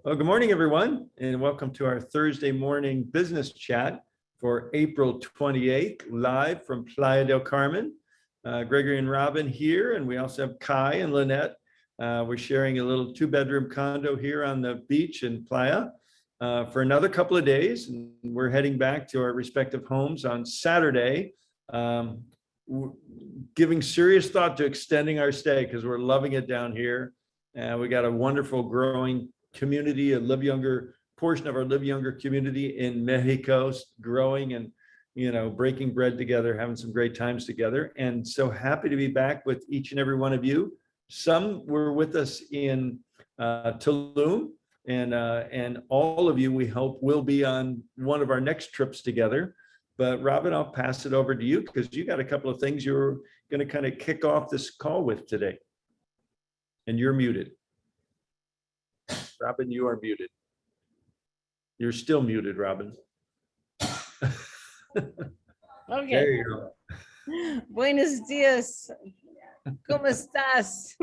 Well, good morning, everyone, and welcome to our Thursday morning business chat for April 28th, live from Playa del Carmen. Gregory and Robin here, and we also have Kai and Lynette. We're sharing a little two-bedroom condo here on the beach in Playa for another couple of days. And we're heading back to our respective homes on Saturday, giving serious thought to extending our stay because we're loving it down here. We got a wonderful growing community, a Live Younger portion of our Live Younger community in Mexico, growing and breaking bread together, having some great times together. And so happy to be back with each and every one of you. Some were with us in Tulum, and all of you, we hope, will be on one of our next trips together. But Robin, I'll pass it over to you because you got a couple of things you're going to kind of kick off this call with today. And you're muted. Robin, you are muted. You're still muted, Robin. Okay. There you go. Buenos dias. ¿Cómo estás?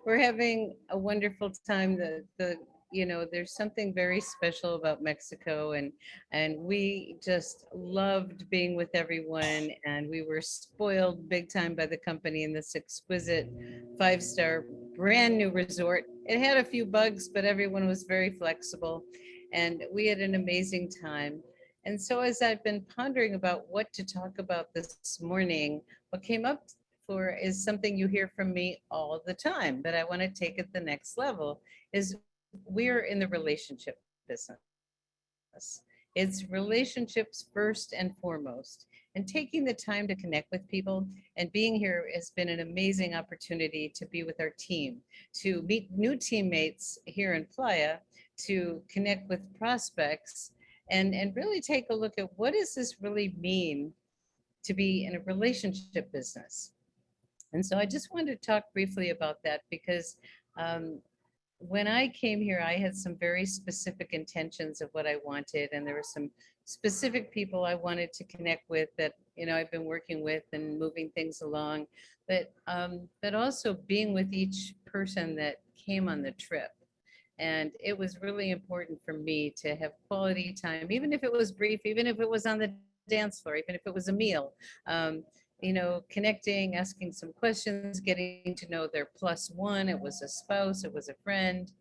We're having a wonderful time. There's something very special about Mexico, and we just loved being with everyone, and we were spoiled big time by the company in this exquisite 5-star brand new resort. It had a few bugs, but everyone was very flexible, and we had an amazing time. And so as I've been pondering about what to talk about this morning, what came up for is something you hear from me all the time, but I want to take it the next level, is we're in the relationship business. It's relationships first and foremost. And taking the time to connect with people and being here has been an amazing opportunity to be with our team, to meet new teammates here in Playa, to connect with prospects, and really take a look at what does this really mean to be in a relationship business. And so I just wanted to talk briefly about that because when I came here, I had some very specific intentions of what I wanted, and there were some specific people I wanted to connect with that I've been working with and moving things along, but also being with each person that came on the trip. And it was really important for me to have quality time, even if it was brief, even if it was on the dance floor, even if it was a meal. Connecting, asking some questions, getting to know their plus one. It was a spouse, it was a friend.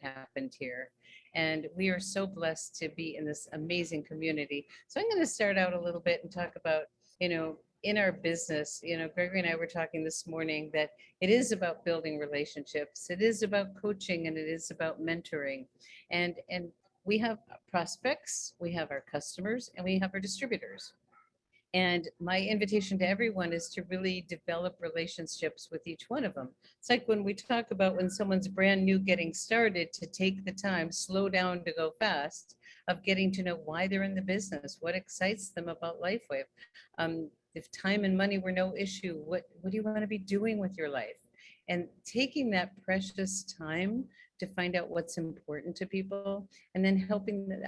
Happened here. And we are so blessed to be in this amazing community. So I'm going to start out a little bit and talk about, in our business, Gregory and I were talking this morning that it is about building relationships. It is about coaching and it is about mentoring. And we have prospects, we have our customers, and we have our distributors. And my invitation to everyone is to really develop relationships with each one of them. It's like when we talk about when someone's brand new getting started, to take the time, slow down to go fast, of getting to know why they're in the business, what excites them about LifeWave. If time and money were no issue, what do you want to be doing with your life? And taking that precious time to find out what's important to people, and then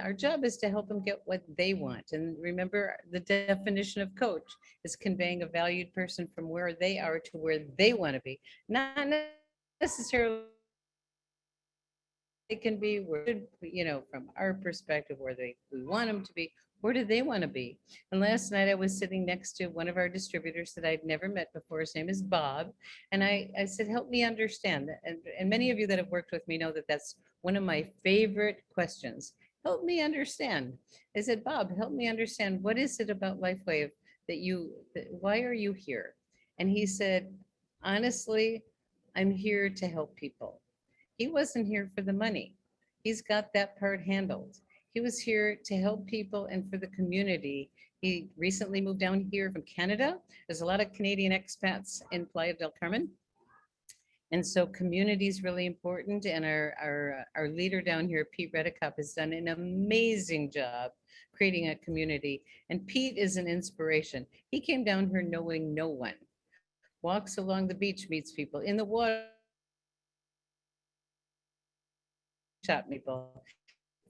our job is to help them get what they want. And remember, the definition of coach is conveying a valued person from where they are to where they want to be, not necessarily it can be where, from our perspective, where we want them to be. Where do they want to be? And last night I was sitting next to one of our distributors that I'd never met before. His name is Bob. And I said, help me understand that. And many of you that have worked with me know that that's one of my favorite questions. Help me understand. I said, Bob, help me understand, what is it about LifeWave why are you here? And he said, honestly, I'm here to help people. He wasn't here for the money. He's got that part handled. He was here to help people and for the community. He recently moved down here from Canada. There's a lot of Canadian expats in Playa del Carmen. And so community is really important. And our leader down here, Pete Redicop, has done an amazing job creating a community. And Pete is an inspiration. He came down here knowing no one. Walks along the beach, meets people in the water, shop people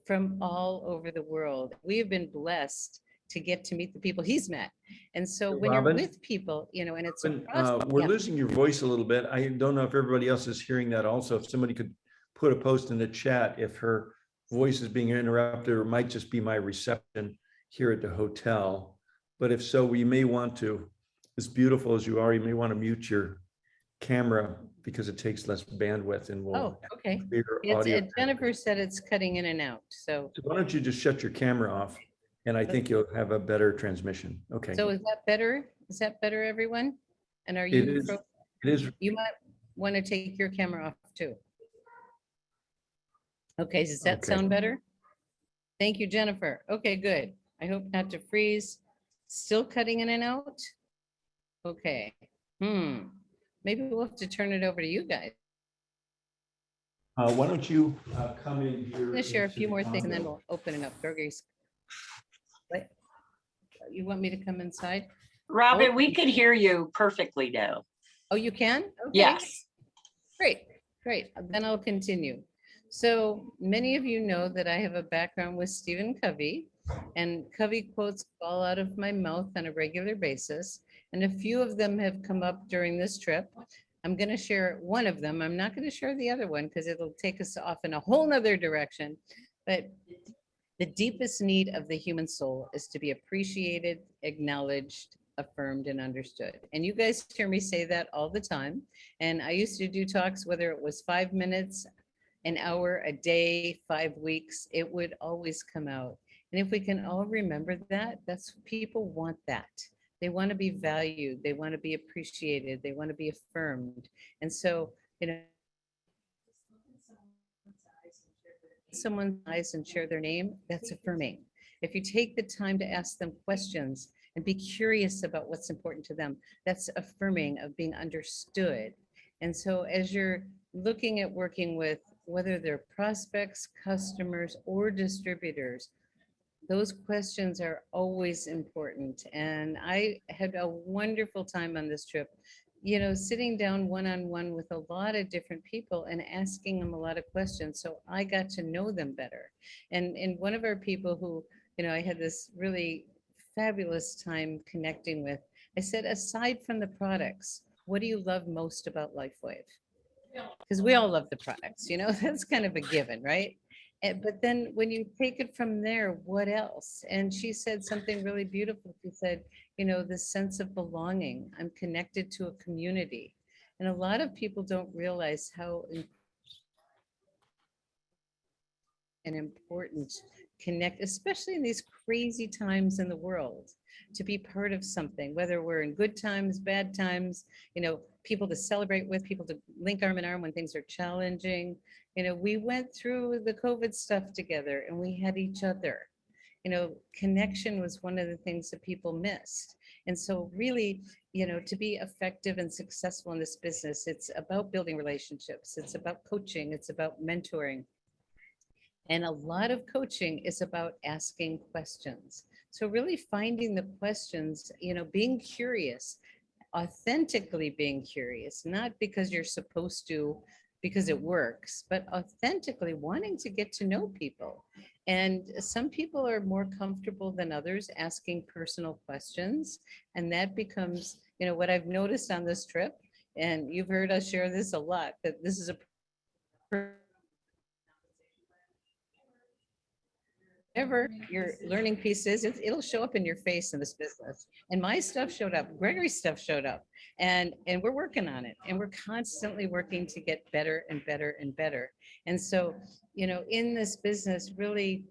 from all over the world. We have been blessed to get to meet the people he's met. And so Hey, when you're Robin? with people, you know, and it's a When, process. we're Yeah. losing your voice a little bit. I don't know if everybody else is hearing that also. If somebody could put a post in the chat, if her voice is being interrupted, or it might just be my reception here at the hotel. But if so, we may want to, as beautiful as you are, you may want to mute your camera because it takes less bandwidth and will Oh, okay. clear It's, audio. Jennifer said it's cutting in and out. So, So why don't you just shut your camera off? And I think you'll have a better transmission. Okay. so is that better? Is that better, everyone? And are It you, is, it is, you might want to take your camera off too. Okay, does that Okay. sound better? Thank you, Jennifer. Okay, good. I hope not to freeze. Still cutting in and out? Okay. Maybe we'll have to turn it over to you guys. why don't you come in here? I'm gonna share a into few the more things and then condo. we'll open it up. Gregory's. What? You want me to come inside? Robin, we could hear you perfectly now. Oh, you can? Okay. Yes. Great, great. Then I'll continue. So many of you know that I have a background with Stephen Covey, and Covey quotes fall out of my mouth on a regular basis, and a few of them have come up during this trip. I'm going to share one of them. I'm not going to share the other one because it'll take us off in a whole nother direction. But the deepest need of the human soul is to be appreciated, acknowledged, affirmed, and understood. And you guys hear me say that all the time. And I used to do talks, whether it was 5 minutes, an hour, a day, 5 weeks, it would always come out. And if we can all remember that, that's people want that. They want to be valued. They want to be appreciated. They want to be affirmed. And so, you know, someone's eyes and share their name, that's affirming. If you take the time to ask them questions and be curious about what's important to them, that's affirming of being understood. And so as you're looking at working with whether they're prospects, customers, or distributors, those questions are always important. And I had a wonderful time on this trip, you know, sitting down one-on-one with a lot of different people and asking them a lot of questions. So I got to know them better. And one of our people who, you know, I had this really fabulous time connecting with, I said, aside from the products, what do you love most about LifeWave? Because we all love the products, you know, that's kind of a given, right? But then when you take it from there, what else? And she said something really beautiful. She said, you know, the sense of belonging. I'm connected to a community. And a lot of people don't realize how important connect, especially in these crazy times in the world, to be part of something, whether we're in good times, bad times, you know, people to celebrate with, people to link arm in arm when things are challenging. You know, we went through the COVID stuff together and we had each other. You know, connection was one of the things that people missed. And so really, you know, to be effective and successful in this business, it's about building relationships. It's about coaching. It's about mentoring. And a lot of coaching is about asking questions. So really finding the questions, you know, being curious, authentically being curious, not because you're supposed to, because it works, but authentically wanting to get to know people. And some people are more comfortable than others asking personal questions. And that becomes, you know, what I've noticed on this trip, and you've heard us share this a lot, that this is a whatever your learning piece is, it'll show up in your face in this business. And my stuff showed up, Gregory's stuff showed up, and we're working on it. And we're constantly working to get better and better and better. And so, you know, in this business, really,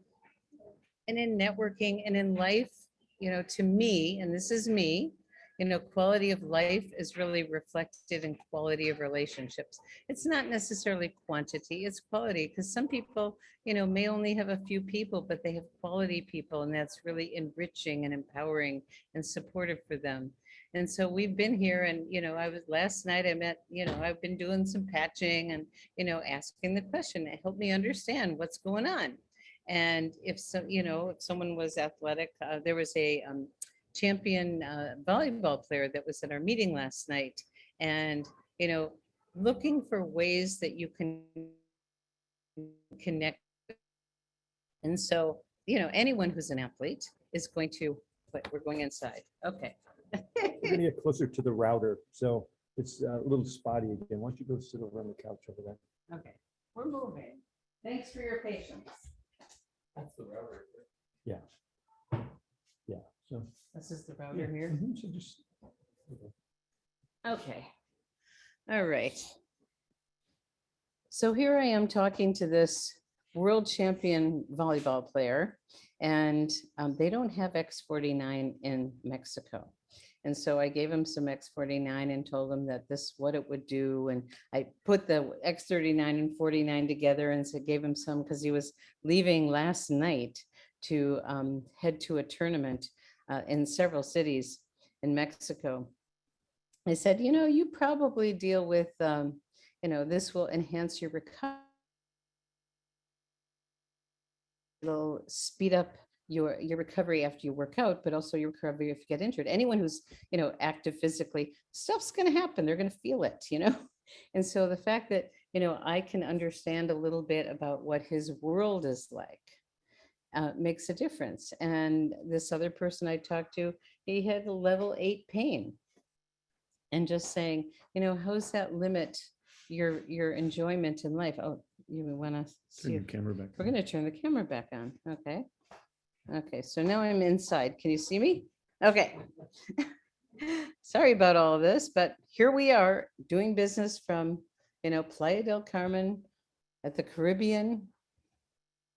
and in networking and in life, you know, to me, and this is me, you know, quality of life is really reflected in quality of relationships. It's not necessarily quantity, it's quality, because some people, you know, may only have a few people, but they have quality people, and that's really enriching and empowering and supportive for them. And so we've been here, and, you know, I was last night, I met, you know, I've been doing some patching and, you know, asking the question, help me understand what's going on. And if so, you know, if someone was athletic, there was a champion volleyball player that was at our meeting last night, and, you know, looking for ways that you can connect. And so, you know, anyone who's an athlete is going to Wait, we're going inside. Okay. We're gonna get closer to the router, so it's a little spotty again. Why don't you go sit over on the couch over there? Okay, we're moving. Thanks for your patience. That's the router. Yeah. Yeah, so. This is the yeah, router here. So just. Okay. All right. So here I am talking to this world champion volleyball player, and they don't have X49 in Mexico. And so I gave him some X49 and told him that this, what it would do. And I put the X39 and 49 together and gave him some because he was leaving last night to head to a tournament in several cities in Mexico. I said, you probably deal with, this will enhance your recovery. It'll speed up your recovery after you work out, but also your recovery if you get injured. Anyone who's, active physically, stuff's going to happen. They're going to feel it, And so the fact that, I can understand a little bit about what his world is like makes a difference. And this other person I talked to, he had a level 8 pain. And just saying, how's that limit your enjoyment in life? Oh, you want to see? Turn your camera back. We're going to turn the camera back on. Okay. Okay. So now I'm inside. Can you see me? Okay. Sorry about all of this, but here we are doing business from, Playa del Carmen at the Caribbean,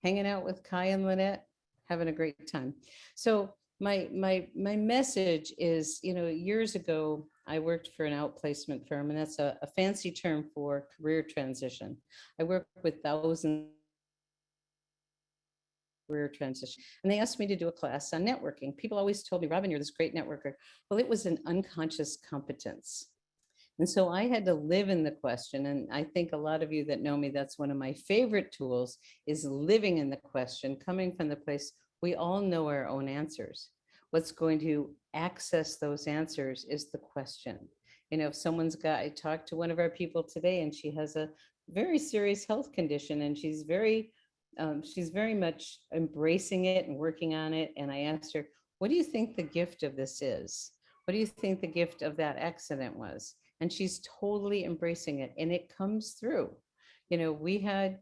hanging out with Kai and Lynette, having a great time. So my message is, years ago, I worked for an outplacement firm, and that's a fancy term for career transition. I work with thousands career transition. And they asked me to do a class on networking. People always told me, Robin, you're this great networker. Well, it was an unconscious competence. And so I had to live in the question. And I think a lot of you that know me, that's one of my favorite tools, is living in the question, coming from the place we all know our own answers. What's going to access those answers is the question. If someone's got, I talked to one of our people today, and she has a very serious health condition, and she's very much embracing it and working on it. And I asked her, what do you think the gift of this is? What do you think the gift of that accident was? And she's totally embracing it, and it comes through. We had,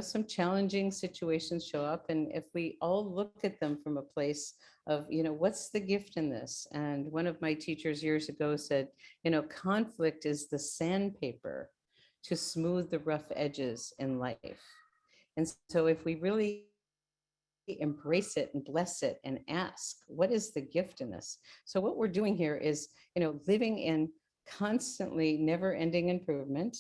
some challenging situations show up, and if we all look at them from a place of, what's the gift in this? And one of my teachers years ago said, conflict is the sandpaper to smooth the rough edges in life. And so if we really embrace it and bless it and ask, what is the gift in this? So what we're doing here is, living in constantly never ending improvement,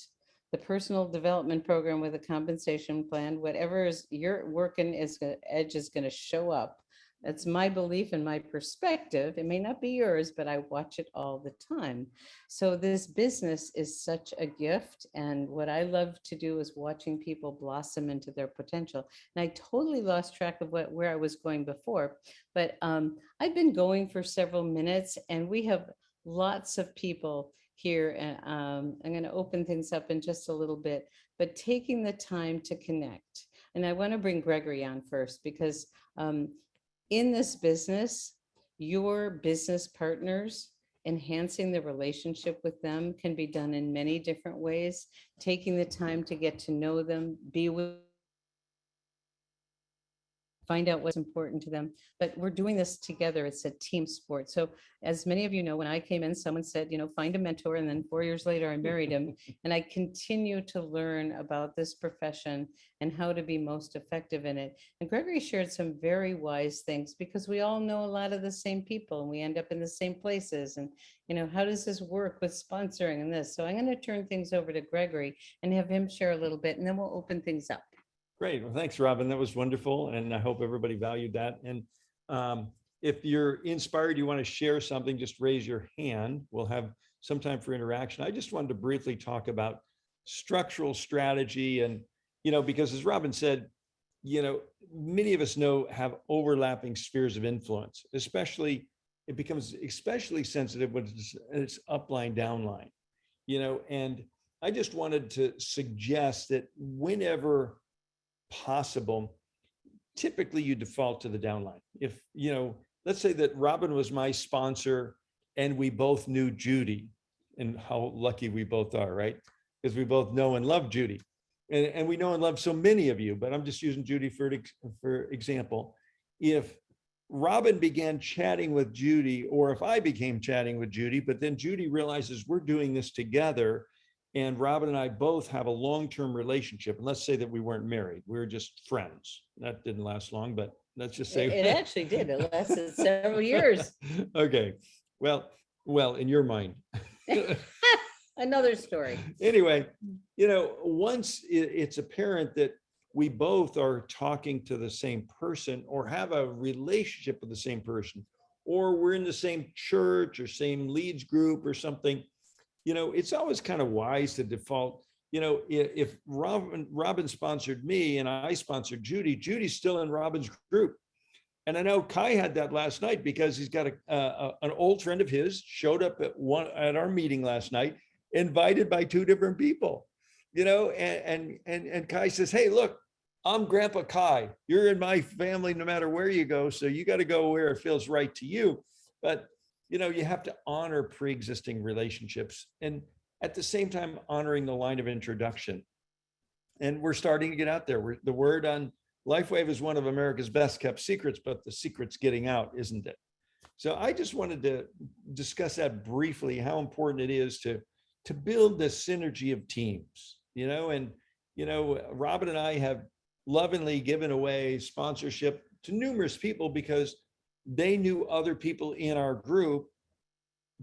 the personal development program with a compensation plan, whatever is you're working is edge is going to show up. That's my belief and my perspective. It may not be yours, but I watch it all the time. So this business is such a gift. And what I love to do is watching people blossom into their potential. And I totally lost track of where I was going before, but I've been going for several minutes, and we have lots of people here. And I'm going to open things up in just a little bit, but taking the time to connect. And I want to bring Gregory on first, because in this business, your business partners, enhancing the relationship with them can be done in many different ways. Taking the time to get to know them, be with, find out what's important to them. But we're doing this together. It's a team sport. So as many of you know, when I came in, someone said, find a mentor. And then 4 years later, I married him. And I continue to learn about this profession and how to be most effective in it. And Gregory shared some very wise things, because we all know a lot of the same people, and we end up in the same places. And, how does this work with sponsoring and this? So I'm going to turn things over to Gregory and have him share a little bit, and then we'll open things up. Great. Well, thanks, Robin. That was wonderful. And I hope everybody valued that. And if you're inspired, you want to share something, just raise your hand. We'll have some time for interaction. I just wanted to briefly talk about structural strategy. And, because as Robin said, many of us have overlapping spheres of influence, it becomes especially sensitive when it's upline, downline, and I just wanted to suggest that whenever possible, typically you default to the downline. If let's say that Robin was my sponsor and we both knew Judy, and how lucky we both are, right? Because we both know and love Judy. And we know and love so many of you, but I'm just using Judy for example. If Robin began chatting with Judy, or if I became chatting with Judy, but then Judy realizes we're doing this together, and Robin and I both have a long-term relationship, and let's say that we weren't married, we were just friends. That didn't last long, but let's just say. It actually did. It lasted several years. Okay, well, in your mind. Another story. Anyway, once it's apparent that we both are talking to the same person or have a relationship with the same person, or we're in the same church or same leads group or something, it's always kind of wise to default. If Robin sponsored me and I sponsored Judy, Judy's still in Robin's group. And I know Kai had that last night because he's got an old friend of his showed up at our meeting last night, invited by two different people, and Kai says, hey, look, I'm Grandpa Kai. You're in my family no matter where you go. So you got to go where it feels right to you. But, you have to honor pre-existing relationships and at the same time honoring the line of introduction. And we're starting to get out there. The word on LifeWave is one of America's best kept secrets, but the secret's getting out, isn't it? So I just wanted to discuss that briefly, how important it is to build the synergy of teams, and, Robin and I have lovingly given away sponsorship to numerous people because they knew other people in our group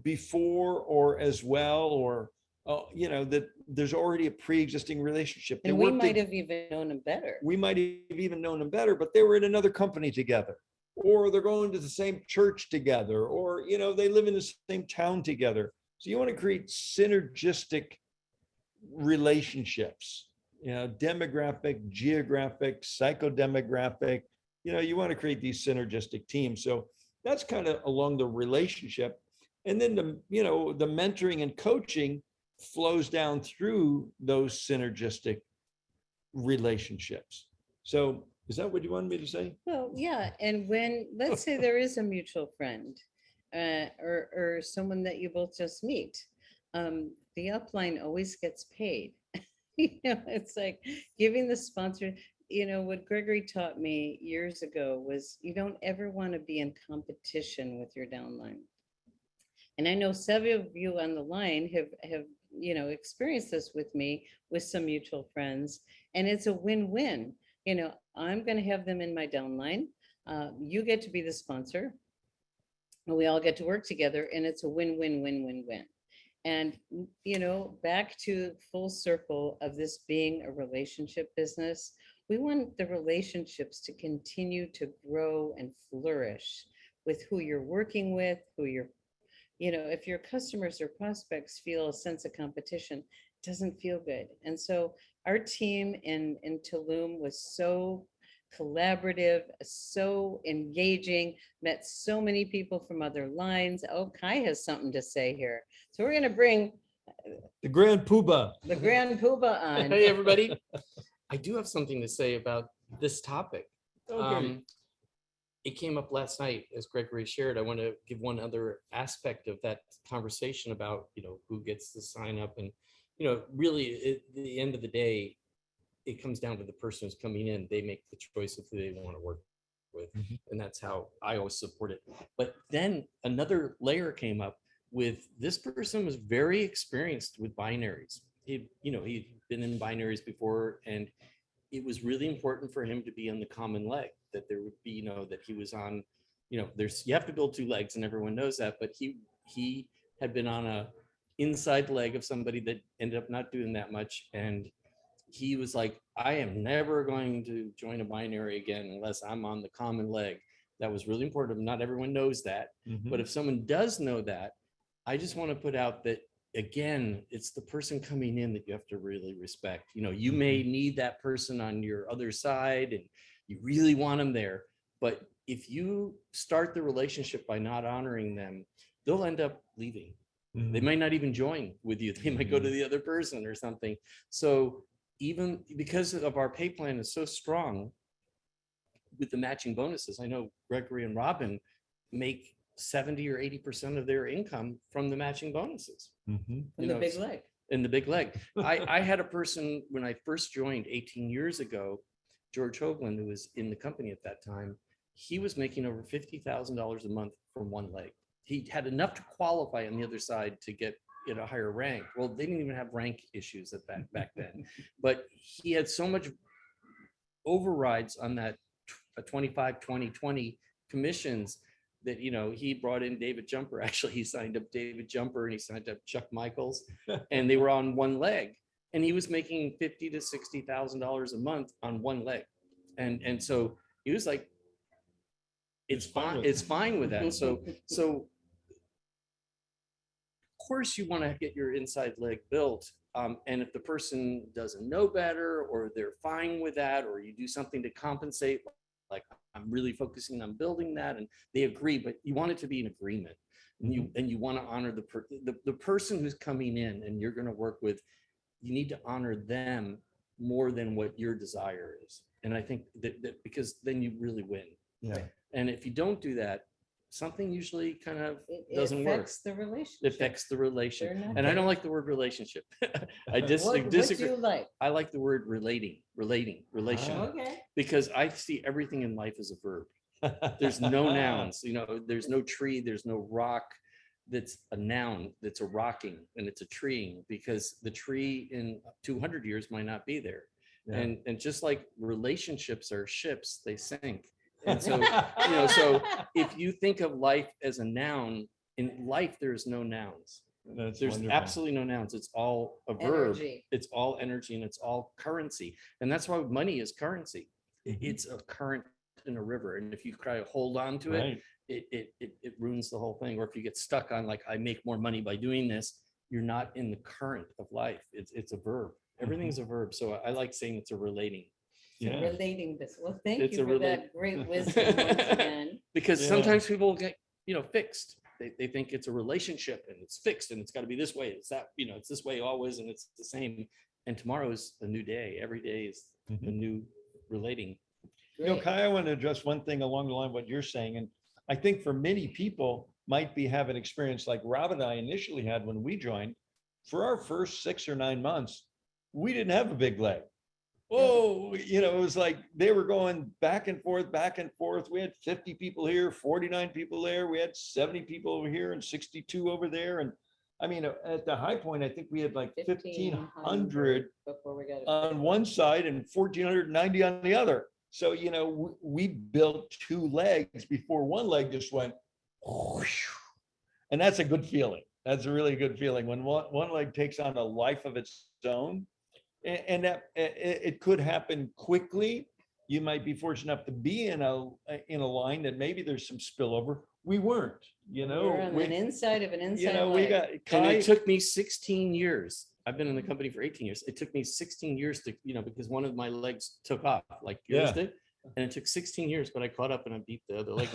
before or as well, or, that there's already a pre-existing relationship. And we might have even known him better. We might have even known them better, but they were in another company together, or they're going to the same church together, or, they live in the same town together. So you want to create synergistic relationships, demographic, geographic, psychodemographic, you want to create these synergistic teams. So that's kind of along the relationship. And then the mentoring and coaching flows down through those synergistic relationships. So is that what you wanted me to say? Well, yeah. And when, let's say there is a mutual friend or someone that you both just meet, the upline always gets paid. It's like giving the sponsor, what Gregory taught me years ago was you don't ever want to be in competition with your downline. And I know several of you on the line have experienced this with me with some mutual friends, and it's a win-win. I'm going to have them in my downline. You get to be the sponsor. And we all get to work together, and it's a win-win-win-win-win. And, back to full circle of this being a relationship business, we want the relationships to continue to grow and flourish with who you're working with, who you're, if your customers or prospects feel a sense of competition, it doesn't feel good. And so our team in Tulum was so collaborative, so engaging, met so many people from other lines. Oh, Kai has something to say here. So we're going to bring The Grand Poobah. the Grand Poobah on. Hey, everybody. I do have something to say about this topic. Okay. It came up last night, as Gregory shared. I want to give one other aspect of that conversation about, who gets to sign up. And, really, at the end of the day, it comes down to the person who's coming in. They make the choice of who they want to work with. Mhm. And that's how I always support it. But then another layer came up with this person was very experienced with binaries. He'd been in binaries before, and it was really important for him to be on the common leg, that there would be, that he was on, you have to build two legs and everyone knows that, but he had been on a inside leg of somebody that ended up not doing that much. And he was like, I am never going to join a binary again unless I'm on the common leg. That was really important. Not everyone knows that, but if someone does know that, I just want to put out that, again, it's the person coming in that you have to really respect. You may need that person on your other side and you really want them there. But if you start the relationship by not honoring them, they'll end up leaving. They might not even join with you. They might go to the other person or something. So even because of our pay plan is so strong with the matching bonuses, I know Gregory and Robin make 70 or 80% of their income from the matching bonuses. Mhm. From You the know, big leg. in the big leg. I had a person when I first joined 18 years ago, George Hoagland, who was in the company at that time, he was making over $50,000 a month from one leg. He had enough to qualify on the other side to get a higher rank. Well, they didn't even have rank issues at that back then, but he had so much overrides on that 25, 20, 20 commissions that, he brought in David Jumper. Actually, he signed up David Jumper and he signed up Chuck Michaels, and they were on one leg. And he was making $50,000 to $60,000 a month on one leg. And so he was like, it's fine. with It's fine with that. So of course you want to get your inside leg built. And if the person doesn't know better, or they're fine with that, or you do something to compensate, like I'm really focusing on building that, and they agree, but you want it to be an agreement. And you want to honor the person who's coming in and you're going to work with. You need to honor them more than what your desire is. And I think that because then you really win. Yeah. And if you don't do that, something usually kind of It doesn't work. affects the It relationship. affects the relation. They're not And I don't getting- like the word relationship. I What do disagree. you like? I like the word relation, Ah. Okay. because I see everything in life as a verb. There's no nouns, there's no tree, there's no rock that's a noun, that's a rocking, and it's a treeing, because the tree in 200 years might not be there. Yeah. And just like relationships are ships, they sink. And so, so if you think of life as a noun, in life, there's no nouns. That's There's wonderful. absolutely no nouns. It's all a verb. Energy. It's all energy, and it's all currency. And that's why money is currency. It's a current in a river. And if you try to hold on to it, Right. it ruins the whole thing. Or if you get stuck on like, I make more money by doing this, you're not in the current of life. It's a verb. Everything's a verb. So I like saying it's a relating, Yeah. Relating this. Well, thank It's you a for that great wisdom once again. because Yeah. sometimes people get, fixed. They think it's a relationship and it's fixed and it's got to be this way. It's that, it's this way always, and it's the same. And tomorrow's a new day. Every day is a Mhm. new relating. Great. Kai, I want to address one thing along the line of what you're saying. And I think for many people might be having experience like Rob and I initially had when we joined. For our first 6 or 9 months, we didn't have a big leg. Oh, it was like they were going back and forth, back and forth. We had 50 people here, 49 people there. We had 70 people over here and 62 over there. And I mean, at the high point, I think we had like 1,500 Before we got it. on one side and 1,490 on the other. So, we built 2 legs before one leg just went. whoosh. And that's a good feeling. That's a really good feeling when one leg takes on a life of its own. And that it could happen quickly. You might be fortunate enough to be in a line that maybe there's some spillover. We weren't, We're on an inside of an inside we leg. got And Kai. it took me 16 years. I've been in the company for 18 years. It took me 16 years to, because one of my legs took off like yours Yeah. did. And it took 16 years, but I caught up and I beat the other leg.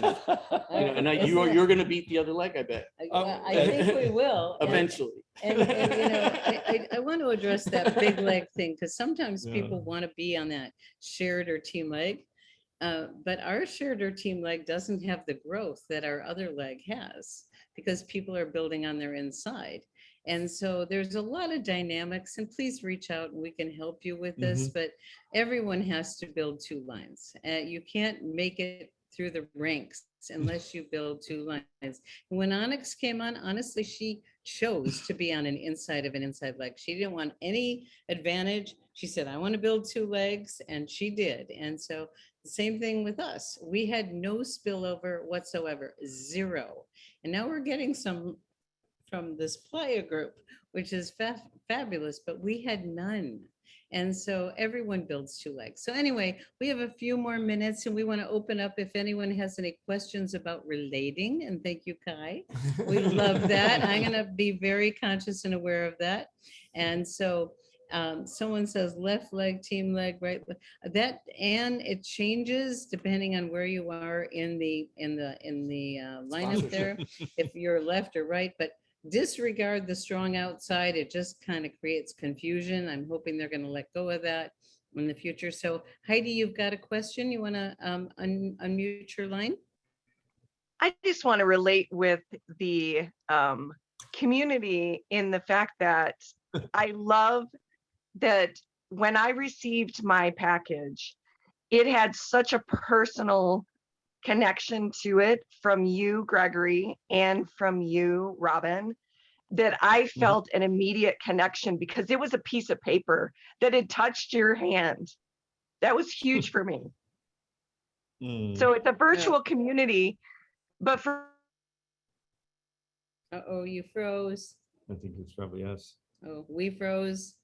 And Isn't you're it- going to beat the other leg, I bet, I think we will. and- eventually. And, I want to address that big leg thing, because sometimes Yeah. people want to be on that shared or team leg. But our shared or team leg doesn't have the growth that our other leg has, because people are building on their inside. And so there's a lot of dynamics, and please reach out and we can help you with this, but everyone has to build 2 lines. You can't make it through the ranks unless you build 2 lines. When Onyx came on, honestly, she chose to be on an inside of an inside leg. She didn't want any advantage. She said, I want to build 2 legs, and she did. And so the same thing with us. We had no spillover whatsoever, 0. And now we're getting some from this Playa group, which is fabulous, but we had none. And so everyone builds 2 legs. So anyway, we have a few more minutes, and we want to open up if anyone has any questions about relating. And thank you, Kai. We love that. I'm going to be very conscious and aware of that. And so someone says left leg, team leg, right leg. That, and it changes depending on where you are in the lineup there, if you're left or right. But disregard the strong outside. It just kind of creates confusion. I'm hoping they're going to let go of that in the future. So Heidi, you've got a question. You want to unmute your line? I just want to relate with the community in the fact that I love that when I received my package, it had such a personal connection to it from you, Gregory, and from you, Robin, that I felt an immediate connection because it was a piece of paper that had touched your hand. That was huge for me. So it's a virtual community, but for Uh-oh, you froze. I think it's probably us. Oh, we froze.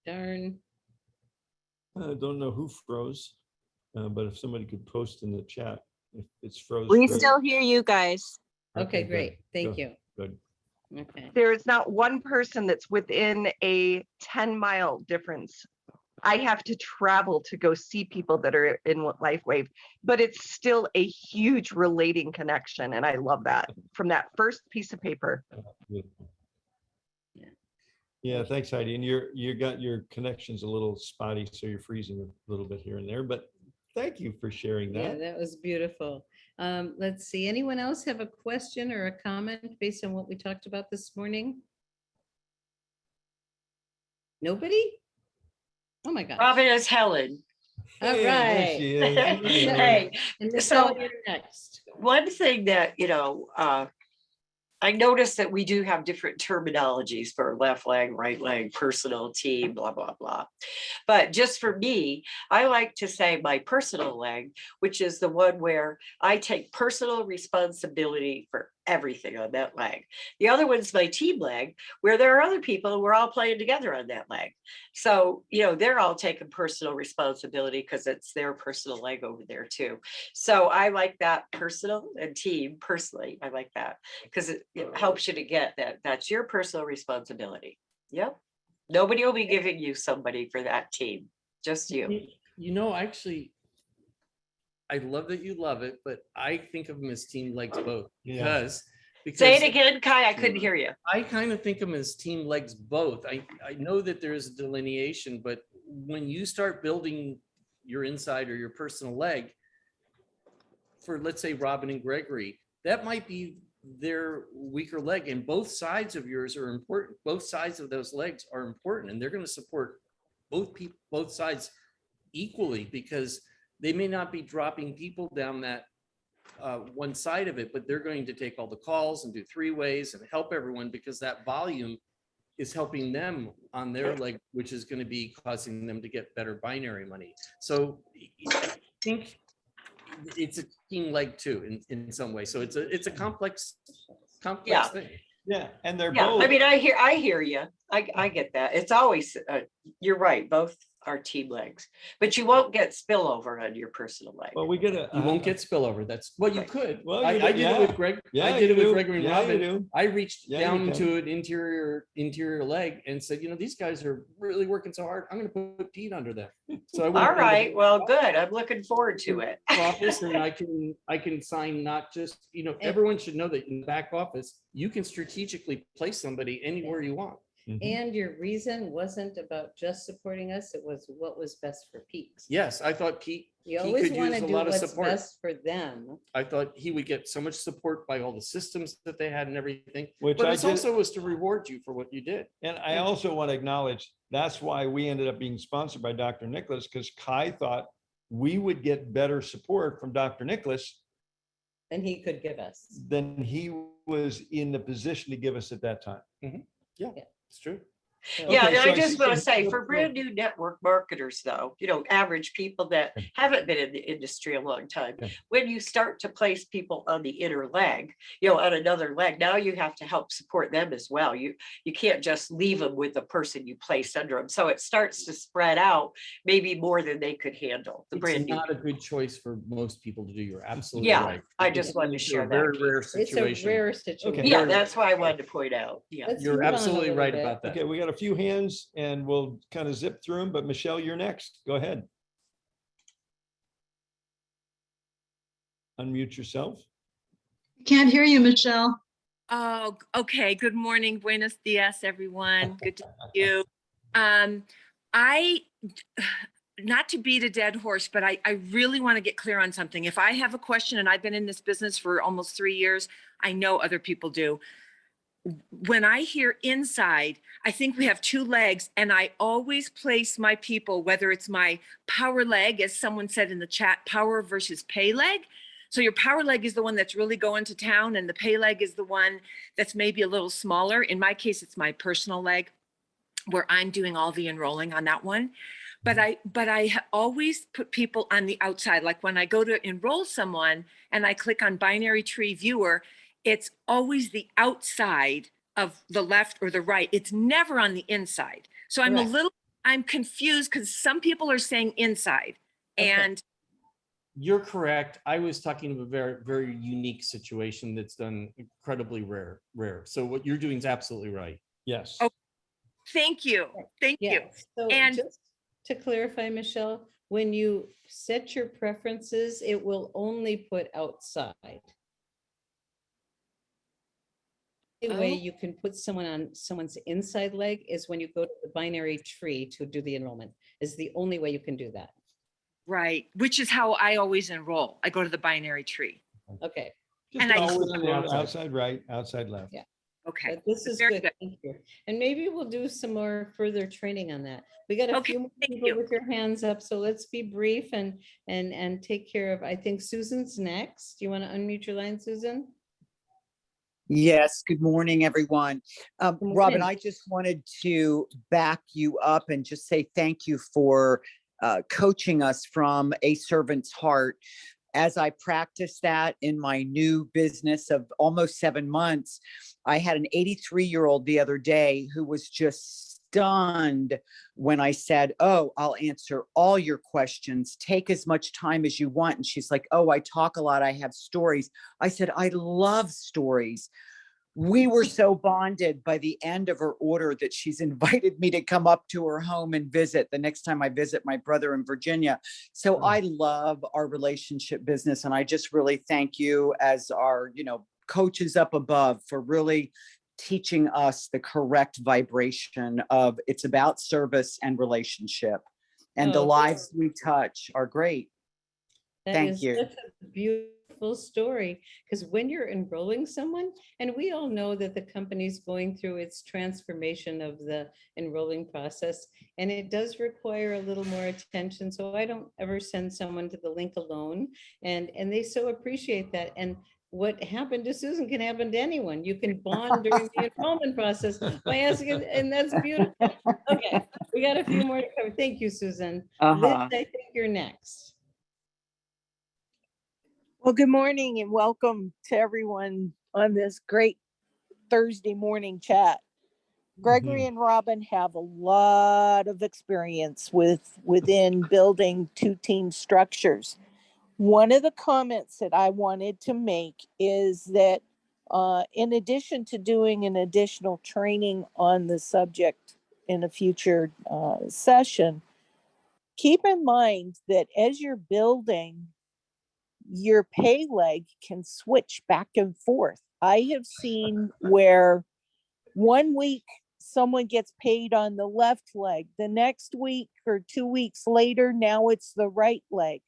Darn. I don't know who froze, but if somebody could post in the chat, if it's froze. We great. still hear you guys. Okay, good, great. Thank good, you. Good. Okay. there is not one person that's within a 10-mile difference. I have to travel to go see people that are in LifeWave, but it's still a huge relating connection. And I love that from that first piece of paper. Beautiful. Yeah. Yeah, thanks, Heidi. And you got your connections a little spotty, so you're freezing a little bit here and there, but thank you for sharing Yeah, that. that was beautiful. Let's see, anyone else have a question or a comment based on what we talked about this morning? Nobody? Oh my gosh. Robin is Helen. All Hey, there right. she is. Hey, And so- Michelle, you're next. one thing that, I noticed that we do have different terminologies for left leg, right leg, personal, team, blah, blah, blah. But just for me, I like to say my personal leg, which is the one where I take personal responsibility for everything on that leg. The other one's my team leg, where there are other people and we're all playing together on that leg. So, they're all taking personal responsibility because it's their personal leg over there too. So I like that personal and team personally. I like that because it helps you to get that that's your personal responsibility. Yep. Nobody will be giving you somebody for that team, just you. Actually, I love that you love it, but I think of them as team legs both Yeah. because Say it again, Kai, I couldn't hear you. I kind of think of them as team legs both. I know that there's a delineation, but when you start building your inside or your personal leg for, let's say, Robin and Gregory, that might be their weaker leg, and both sides of yours are important. Both sides of those legs are important, and they're going to support both sides equally, because they may not be dropping people down that one side of it, but they're going to take all the calls and do 3-ways and help everyone, because that volume is helping them on their leg, which is going to be causing them to get better binary money. So I think it's a team leg too, in some way. So it's a complex Yeah. thing. Yeah, and they're Yeah, both. I mean, I hear you. I get that. It's always, you're right, both are team legs, but you won't get spillover on your personal leg. Well, we get a. You won't get spillover. That's what you Right. could. Well, I you did do, it yeah. with Greg. Yeah, I did you it with do. Gregory and Yeah, you Robin. do. I reached Yeah, you down can. into an interior leg and said, these guys are really working so hard. I'm going to put Pete under them. So I went All down to right, the well, good. I'm looking forward to it. office, and I can sign, not just, everyone should know that in the back office, you can strategically place somebody anywhere you want. And your reason wasn't about just supporting us, it was what was best for Pete. Yes, I thought Pete You he always could want use to a do lot of what's support. best for them. I thought he would get so much support by all the systems that they had and everything. Which But I it's did- also was to reward you for what you did. And I also want to acknowledge, that's why we ended up being sponsored by Dr. Nicholas, because Kai thought we would get better support from Dr. Nicholas And he could give us. than he was in the position to give us at that time. It's true. So- Yeah, Okay, and so I I just see- want to say, for brand new network marketers though, average people that haven't been in the industry a long time, Okay. when you start to place people on the inner leg, on another leg, now you have to help support them as well. You can't just leave them with the person you place under them. So it starts to spread out maybe more than they could handle. The It's brand new. not a good choice for most people to do. You're absolutely Yeah, right. I just wanted to It's a share that very piece. rare It's a situation. rare situation. Yeah, that's why I wanted to point out. Yeah. Let's You're move on a absolutely little right bit. about that. Okay, we got a few hands and we'll kind of zip through them, but Michelle, you're next. Go ahead. Unmute yourself. Can't hear you, Michelle. Oh, okay. Good morning. Buenos dias, everyone. Good to see you. I not to beat a dead horse, but I really want to get clear on something. If I have a question, and I've been in this business for almost 3 years, I know other people do. When I hear inside, I think we have two legs, and I always place my people, whether it's my power leg, as someone said in the chat, power versus pay leg. So your power leg is the one that's really going to town, and the pay leg is the one that's maybe a little smaller. In my case, it's my personal leg, where I'm doing all the enrolling on that one. But I always put people on the outside. Like when I go to enroll someone and I click on binary tree viewer, it's always the outside of the left or the right. It's never on the inside. So Correct. I'm confused because some people are saying inside. Okay. And You're correct. I was talking of a very, very unique situation that's done incredibly rare. So what you're doing is absolutely right. Yes. Oh, thank you. Thank you. Yeah, so And- just to clarify, Michelle, when you set your preferences, it will only put outside. The way Oh. you can put someone on someone's inside leg is when you go to the binary tree to do the enrollment, is the only way you can do that. Right, which is how I always enroll. I go to the binary tree. Okay, Just And I- always On the go outside. outside right, outside left. Yeah. Okay. but this is Very good. Thank you. And maybe we'll do some more further training on that. We got a Okay, few more thank people you. with your hands up, so let's be brief and take care of, I think Susan's next. Do you want to unmute your line, Susan? Yes, good morning, everyone. Good Robin, morning. I just wanted to back you up and just say thank you for coaching us from a servant's heart. As I practice that in my new business of almost 7 months, I had an 83-year-old the other day who was just stunned when I said, "Oh, I'll answer all your questions. Take as much time as you want." And she's like, "Oh, I talk a lot. I have stories." I said, "I love stories." We were so bonded by the end of her order that she's invited me to come up to her home and visit the next time I visit my brother in Virginia. So I love our relationship business. And I just really thank you as our, coaches up above for really teaching us the correct vibration of it's about service and relationship. And the Oh, lives we touch are great. That Thank is you. such a beautiful story, because when you're enrolling someone, and we all know that the company's going through its transformation of the enrolling process, and it does require a little more attention. So I don't ever send someone to the link alone, and they so appreciate that. And what happened to Susan can happen to anyone. You can bond during the enrollment process by asking, and that's beautiful. Okay, we got a few more to cover. Thank you, Susan. Liz, Uh-huh. I think you're next. Well, good morning and welcome to everyone on this great Thursday morning chat. Gregory and Robin have a lot of experience within building two-team structures. One of the comments that I wanted to make is that in addition to doing an additional training on the subject in a future session, keep in mind that as you're building, your pay leg can switch back and forth. I have seen where 1 week someone gets paid on the left leg, the next week or 2 weeks later, now it's the right leg.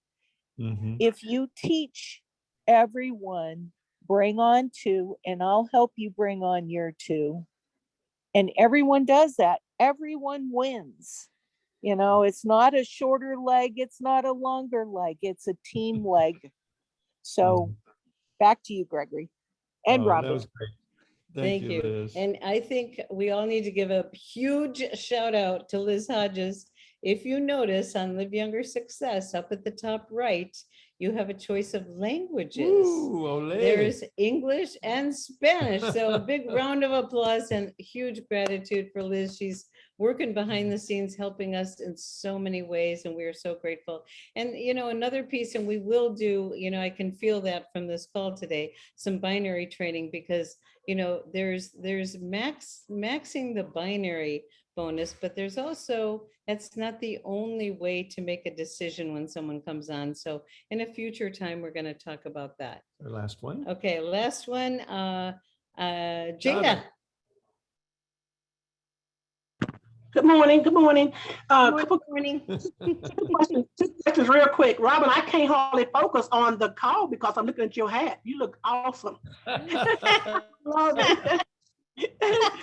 If you teach everyone, bring on 2, and I'll help you bring on your 2, and everyone does that, everyone wins. It's not a shorter leg, it's not a longer leg, it's a team leg. So back to you, Gregory and Oh, that Robin. was great. Thank you. Liz. And I think we all need to give a huge shout out to Liz Hodges. If you notice on Live Younger Success up at the top right, you have a choice of languages. Ooh, ole. There's English and Spanish. So a big round of applause and huge gratitude for Liz. She's working behind the scenes, helping us in so many ways, and we are so grateful. And another piece, and we will do, I can feel that from this call today, some binary training, because there's maxing the binary bonus, but there's also, that's not the only way to make a decision when someone comes on. So in a future time, we're going to talk about that. Our last one. Okay, last one, Jada. Jada. Good morning. Good morning. Couple Good morning. two questions real quick. Robin, I can't hardly focus on the call because I'm looking at your hat. You look awesome. Love it.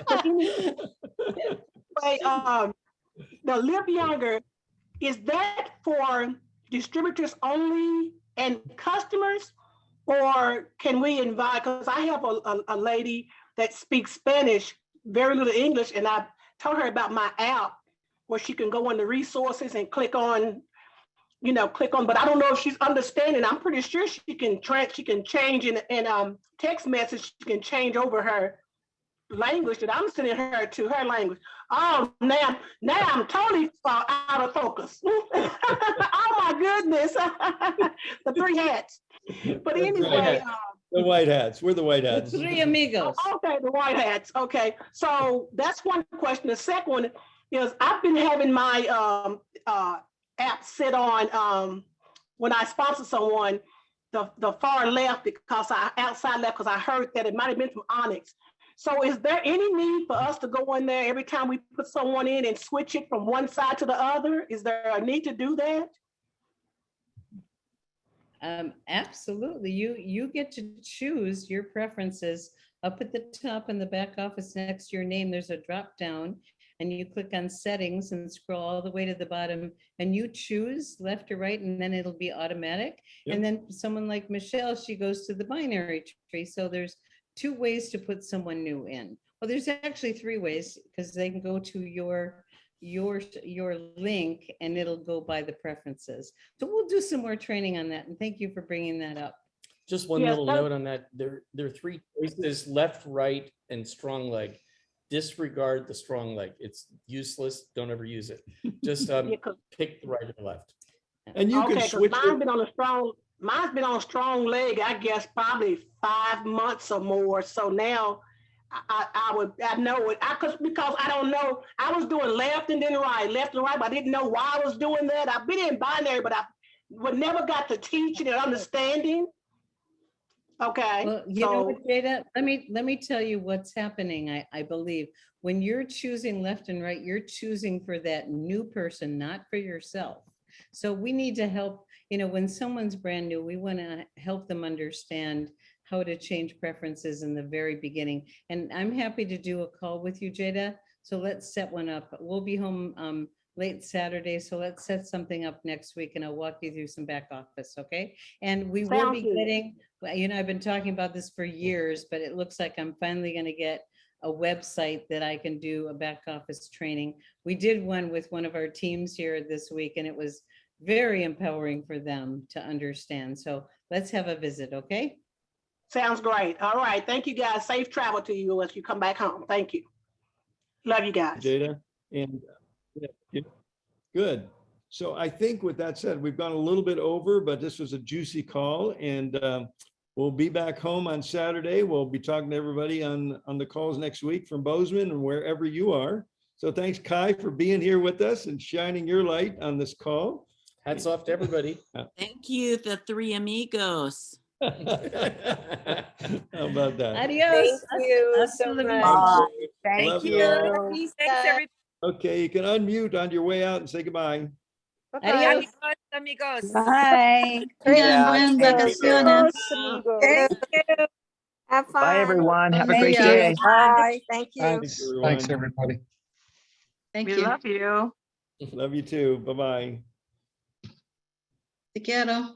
But anyway, the Live Younger, is that for distributors only and customers? Or can we invite, because I have a lady that speaks Spanish, very little English, and I told her about my app where she can go on the resources and click on, but I don't know if she's understanding. I'm pretty sure she can change in text message, she can change over her language that I'm sending her to her language. Oh, now I'm totally out of focus. Oh my goodness. The three hats. But The three anyway, hats. The white hats. We're the white hats. Three amigos. okay, the white hats. Okay, so that's one question. The second one is I've been having my app sit on when I sponsor someone, the far left outside left because I heard that it might have been from Onyx. So is there any need for us to go in there every time we put someone in and switch it from one side to the other? Is there a need to do that? Absolutely. You get to choose your preferences. Up at the top in the back office next to your name, there's a drop down and you click on settings and scroll all the way to the bottom and you choose left or right, and then it'll be automatic. Yep. And then someone like Michelle, she goes to the binary tree. So there's two ways to put someone new in. Well, there's actually three ways because they can go to your link and it'll go by the preferences. So we'll do some more training on that. And thank you for bringing that up. Just one Yes, little that- note on that. There are three choices: left, right, and strong leg. Disregard the strong leg. It's useless. Don't ever use it. Just Yeah, 'cause- pick the right or left. And you can okay, because switch mine's it. been on a strong leg, I guess probably 5 months or more. So now I know it. Because I don't know. I was doing left and then right, but I didn't know why I was doing that. I've been in binary, but I never got the teaching and understanding. Okay. Well, you know what, Jada, let me tell you what's happening. I believe when you're choosing left and right, you're choosing for that new person, not for yourself. So we need to help, when someone's brand new, we want to help them understand how to change preferences in the very beginning. And I'm happy to do a call with you, Jada. So let's set one up. We'll be home late Saturday. So let's set something up next week and I'll walk you through some back office. Okay. And we will be Sounds good. getting, I've been talking about this for years, but it looks like I'm finally going to get a website that I can do a back office training. We did one with one of our teams here this week and it was very empowering for them to understand. So let's have a visit. Okay. Sounds great. All right. Thank you guys. Safe travel to you as you come back home. Thank you. Love you guys. Jada, and yeah, good. So I think with that said, we've gone a little bit over, but this was a juicy call, and we'll be back home on Saturday. We'll be talking to everybody on the calls next week from Bozeman and wherever you are. So thanks, Kai, for being here with us and shining your light on this call. Hats off to everybody. Thank you, the three amigos. How about that? Adios. Thank you Hasta so luego. much. Thank Love you. Thanks, everybody. Okay, you can unmute on your way out and say goodbye. Adios. Amigos. Bye. Yeah, Buenas thank you. vacaciones. Amigos. Have fun. Bye, everyone. Have a Thank great you. day. Bye. Thank you. Thanks, everyone. Thanks, everybody. Thank We you. love you. Love you too. Bye-bye. Te quiero.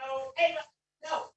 No, hey, no.